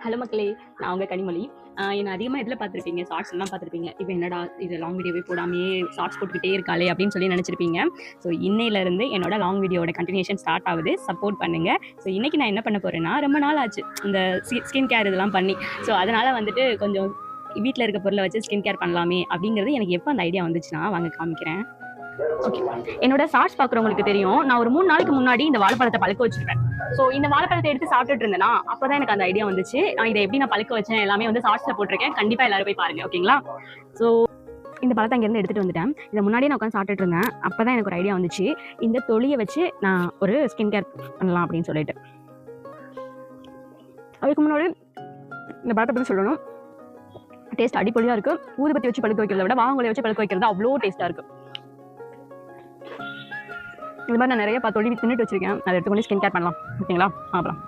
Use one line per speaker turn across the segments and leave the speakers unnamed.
Hello மக்களே, நான் உங்கள் கனிமொழி. என்னை அதிகமாக இதில் பார்த்துருப்பீங்க, ஷார்ட்ஸ்லாம் பார்த்துருப்பீங்க. இப்போ என்னடா இது லாங் வீடியோவே போடாமையே ஷார்ட்ஸ் போட்டுக்கிட்டே இருக்காளே அப்படின்னு சொல்லி நினச்சிருப்பீங்க. ஸோ இன்னையிலேருந்து என்னோட லாங் வீடியோட கண்டினியூஷன் ஸ்டார்ட் ஆகுது. சப்போர்ட் பண்ணுங்கள். ஸோ இன்றைக்கி நான் என்ன பண்ண போகிறேன்னா, ரொம்ப நாள் ஆச்சு இந்த ஸ்கின் கேர் இதெல்லாம் பண்ணி. ஸோ அதனால் வந்துட்டு கொஞ்சம் வீட்டில் இருக்க பொருளை வச்சு ஸ்கின் கேர் பண்ணலாமே அப்படிங்கிறது எனக்கு எப்போ அந்த ஐடியா வந்துச்சுன்னா வாங்க காமிக்கிறேன். ஓகே, என்னோட ஷார்ட்ஸ் பார்க்குறவங்களுக்கு தெரியும், நான் ஒரு 3 நாளைக்கு முன்னாடி இந்த வாழைப்பழத்தை பழுக்க வச்சிருப்பேன். ஸோ இந்த வாழைப்பழத்தை எடுத்து சாப்பிட்டுட்டு இருந்தேன்னா அப்போதான் எனக்கு அந்த ஐடியா வந்துச்சு. இதை எப்படி நான் பழுக்க வச்சேன் எல்லாமே வந்து ஷார்ட்ஸ்ல போட்டிருக்கேன். கண்டிப்பா எல்லாரும் போய் பாருங்க, ஓகேங்களா? ஸோ இந்த பழத்தை அங்கேருந்து எடுத்துட்டு வந்துட்டேன். இதை முன்னாடியே நான் உட்காந்து சாப்பிட்டுட்டு இருந்தேன். அப்பதான் எனக்கு ஒரு ஐடியா வந்துச்சு, இந்த தொலியை வச்சு நான் ஒரு ஸ்கின் கேர் பண்ணலாம் அப்படின்னு சொல்லிட்டு. அதுக்கு முன்னாடி இந்த பழத்தை பற்றி சொல்லணும். டேஸ்ட் அடிப்பொலியா இருக்கு. ஊதுபத்தி வச்சு பழுக்க வைக்கிறத விட வாங்கலை வச்சு பழுக்க வைக்கிறது அவ்வளோ டேஸ்டா இருக்கு. இது மாதிரி நான் நிறைய தொழில் தின்னுட்டு வச்சிருக்கேன். அதை எடுத்துக்கொண்டு ஸ்கின் கேர் பண்ணலாம், ஓகேங்களா? அப்புறம்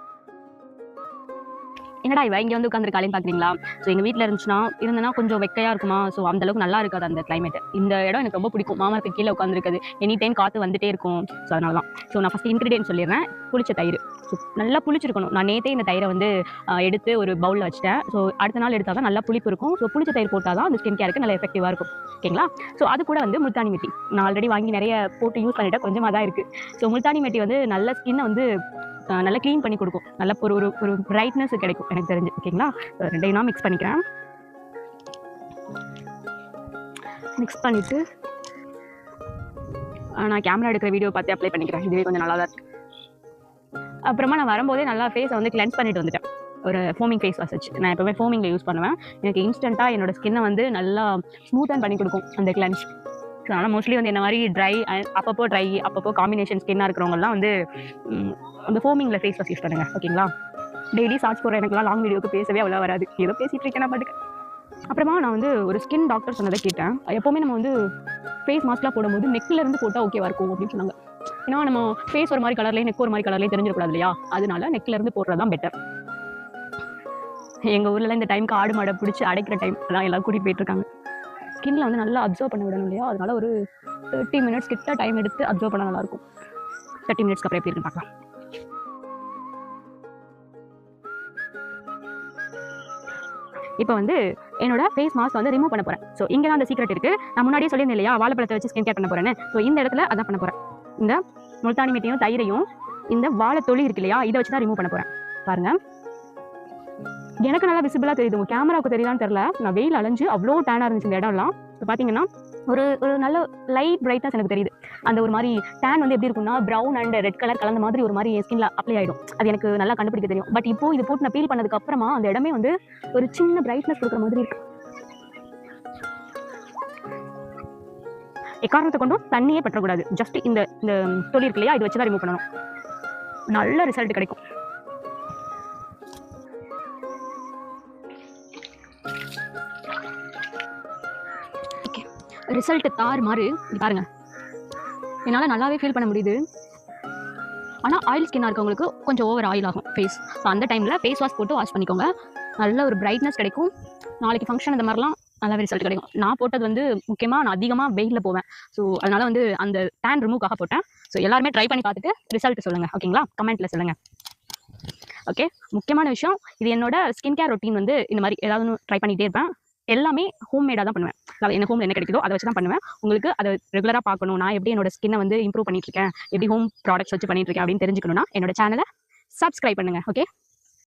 என்னடா இவ இங்கே வந்து உட்காந்துருக்காளேன்னு பார்க்குறீங்களா? ஸோ எங்கள் வீட்டில் இருந்தேன்னா கொஞ்சம் வெக்கையாக இருக்குமா. ஸோ அந்தளவுக்கு நல்லா இருக்காது அந்த கிளைமேட். இந்த இடம் எனக்கு ரொம்ப பிடிக்கும். மாமரத்துக்கு கீழே உட்காந்துருக்குது. எனி டைம் காற்று வந்துட்டே இருக்கும். ஸோ அதனால தான். ஸோ நான் ஃபஸ்ட்டு இன்க்ரீடியன்ட் சொல்லிடுறேன். புளிச்ச தயிர். ஸோ நல்லா புளிச்சிருக்கணும். நான் நேற்றே இந்த தயிரை வந்து எடுத்து ஒரு பவுலில் வச்சுட்டேன். ஸோ அடுத்த நாள் எடுத்தால் தான் நல்லா புளிப்பு இருக்கும். ஸோ புளிச்ச தயிர் போட்டால் தான் அந்த ஸ்கின் கேருக்கு நல்லா எஃபெக்டிவாக இருக்கும், ஓகேங்களா? ஸோ அது கூட வந்து முல்தானி மெட்டி. நான் ஆல்ரெடி வாங்கி நிறைய போட்டு யூஸ் பண்ணிட்டேன். கொஞ்சமாக தான் இருக்குது. ஸோ முல்தானி மெட்டி வந்து நல்ல ஸ்கின்னை வந்து நல்லா க்ளீன் பண்ணி கொடுக்கும். நல்ல ஒரு பிரைட்னஸ் கிடைக்கும் எனக்கு தெரிஞ்சு, ஓகேங்களா? ரெண்டையும் நான் மிக்ஸ் பண்ணிக்கிறேன். மிக்ஸ் பண்ணிவிட்டு நான் கேமரா எடுக்கிற வீடியோ பார்த்து அப்ளை பண்ணிக்கிறேன். இதுவே கொஞ்சம் நல்லா தான் இருக்குது. அப்புறமா நான் வரும்போதே நல்லா ஃபேஸை வந்து கிளென்ஸ் பண்ணிட்டு வந்துட்டேன். ஒரு ஃபோமிங் ஃபேஸ் வாஷ் வச்சு. நான் எப்போவுமே ஃபோமிங்கில் யூஸ் பண்ணுவேன். எனக்கு இன்ஸ்டண்ட்டாக என்னோடய ஸ்கின்னை வந்து நல்லா ஸ்மூத் பண்ணி கொடுக்கும் அந்த கிளென்ஸ். ஸோ அதனால் மோஸ்ட்லி வந்து என்ன மாதிரி ட்ரை அப்பப்போ காம்பினேஷன் ஸ்கின்னாக இருக்கிறவங்கலாம் வந்து அந்த ஃபோமிங்கில் ஃபேஸ் வாஷ் யூஸ் பண்ணுங்கள், ஓகேங்களா? டெய்லி ஷார்ட்ஸ் போடுற எனக்குலாம் லாங் வீடியோக்கு பேசவே அவ்வளோ வராது. ஏதோ பேசிகிட்டு இருக்கேன் நான் பாட்டுக்கு. அப்புறமா நான் வந்து ஒரு ஸ்கின் டாக்டர் சொன்னதை கேட்டேன். எப்போவுமே நம்ம வந்து ஃபேஸ் மாஸ்க்லாம் போடும்போது நெக்கிலேருந்து போட்டால் ஓகேவா இருக்கும் அப்படின்னு சொன்னாங்க. ஏன்னா நம்ம ஃபேஸ் ஒரு மாதிரி கலர்லேயே நெக் ஒரு மாதிரி கலர்லேயே தெரிஞ்சிடக்கூடாது இல்லையா? அதனால நெக்கிலேருந்து போடுறது தான் பெட்டர். எங்கள் ஊரில் இந்த டைமுக்கு ஆடு மாடை பிடிச்சி அடைக்கிற டைம் அதான் எல்லாம் கூட்டிகிட்டு போயிட்டுருக்காங்க. ஸ்கின்ல வந்து நல்லா அப்சர்வ் பண்ண விடணும் இல்லையா? அதனால ஒரு 30 மினிட்ஸ் கிட்ட டைம் எடுத்து அப்சர்வ் பண்ணால் நல்லாயிருக்கும். 30 மினிட்ஸ்க்கு அப்புறம் எப்படி இருக்குன்னு பார்க்கலாம். இப்போ வந்து என்னோட ஃபேஸ் மாஸ்க் வந்து ரிமூவ் பண்ண போகிறேன். ஸோ இங்கே தான் அந்த சீக்ரெட் இருக்குது. நான் முன்னாடியே சொல்லியிருந்தேன் இல்லையா, வாழைப்பழத்தை வச்சு ஸ்கின் கேர் பண்ண போகிறேன்னு. ஸோ இந்த இடத்துல அதான் பண்ண போகிறேன். இந்த முல்தானி மெட்டியும் தயிரையும் இந்த வாழை தொலி இருக்கு இல்லையா, இதை வச்சு தான் ரிமூவ் பண்ண போகிறேன். பாருங்கள், எனக்கு நல்லா விசிபிளாக தெரியுது. உங்கள் கேமராவுக்கு தெரியுதான்னு தெரில. நான் வெயில் அலைஞ்சு அவ்வளோ டேனாக இருந்துச்சு இந்த இடம்லாம். இப்போ பார்த்தீங்கன்னா ஒரு நல்ல லைட் பிரைட்னஸ் எனக்கு தெரியுது. அந்த ஒரு மாதிரி டேன் வந்து எப்படி இருக்கும்னா ப்ரௌன் அண்ட் ரெட் கலர் கலந்த மாதிரி ஒரு மாதிரி ஸ்கின்ல அப்ளை ஆகிடும். அது எனக்கு நல்லா கண்டுபிடிக்க தெரியும். பட் இப்போ இது போட்டு நான் பீல் பண்ணதுக்கு அப்புறமா அந்த இடமே வந்து ஒரு சின்ன பிரைட்னஸ் கொடுக்குற மாதிரி இருக்கு. எக்காரணத்தை கொண்டும் தண்ணியே பற்றக்கூடாது. ஜஸ்ட் இந்த தொலி இருக்கு இல்லையா, இது வச்சு தான் ரிமூவ் பண்ணணும். நல்ல ரிசல்ட் கிடைக்கும். ரிசல்ட் தார் மாதிரி பாருங்க, என்னால் நல்லாவே ஃபீல் பண்ண முடியுது. ஆனால் ஆயில் ஸ்கின்னாக இருக்கவங்களுக்கு கொஞ்சம் ஓவர் ஆயில் ஆகும் ஃபேஸ். ஸோ அந்த டைமில் ஃபேஸ் வாஷ் போட்டு வாஷ் பண்ணிக்கோங்க. நல்ல ஒரு பிரைட்னஸ் கிடைக்கும். நாளைக்கு ஃபங்க்ஷன் இந்த மாதிரிலாம் நல்லாவே ரிசல்ட் கிடைக்கும். நான் போட்டது வந்து முக்கியமாக நான் அதிகமாக வெயிலில் போவேன். ஸோ அதனால் வந்து அந்த டேன் ரிமூவ்காக போட்டேன். ஸோ எல்லாருமே ட்ரை பண்ணி பார்த்துட்டு ரிசல்ட் சொல்லுங்கள், ஓகேங்களா? கமெண்ட்டில் சொல்லுங்கள். ஓகே, முக்கியமான விஷயம், இது என்னோட ஸ்கின் கேர் ரொட்டீன் வந்து இந்த மாதிரி ஏதாவது ஒன்று ட்ரை பண்ணிகிட்டே இருப்பேன். எல்லாமே ஹோம்மேடாக தான் பண்ணுவேன். என்ன ஹோமில் என்ன கிடைக்குதோ அதை வச்சு தான் பண்ணுவேன். உங்களுக்கு அதை ரெகுலராக பார்க்கணும், நான் எப்படி என்னோட ஸ்கின்னை வந்து இம்ப்ரூவ் பண்ணிட்டு இருக்கேன், எப்படி ஹோம் ப்ராடக்ட்ஸ் வச்சு பண்ணிட்டு இருக்கேன் அப்படின்னு தெரிஞ்சுக்கணும்னா என்னோட சேனலை சப்ஸ்கிரைப் பண்ணுங்கள், ஓகே?